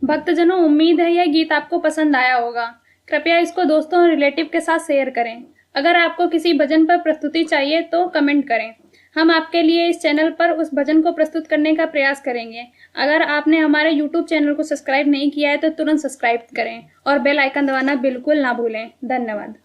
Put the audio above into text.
भक्तजनों, उम्मीद है यह गीत आपको पसंद आया होगा। कृपया इसको दोस्तों और रिलेटिव के साथ शेयर करें। अगर आपको किसी भजन पर प्रस्तुति चाहिए तो कमेंट करें। हम आपके लिए इस चैनल पर उस भजन को प्रस्तुत करने का प्रयास करेंगे। अगर आपने हमारे YouTube चैनल को सब्सक्राइब नहीं किया है तो तुरंत सब्सक्राइब करें और बेल आइकन दबाना बिल्कुल ना भूलें। धन्यवाद।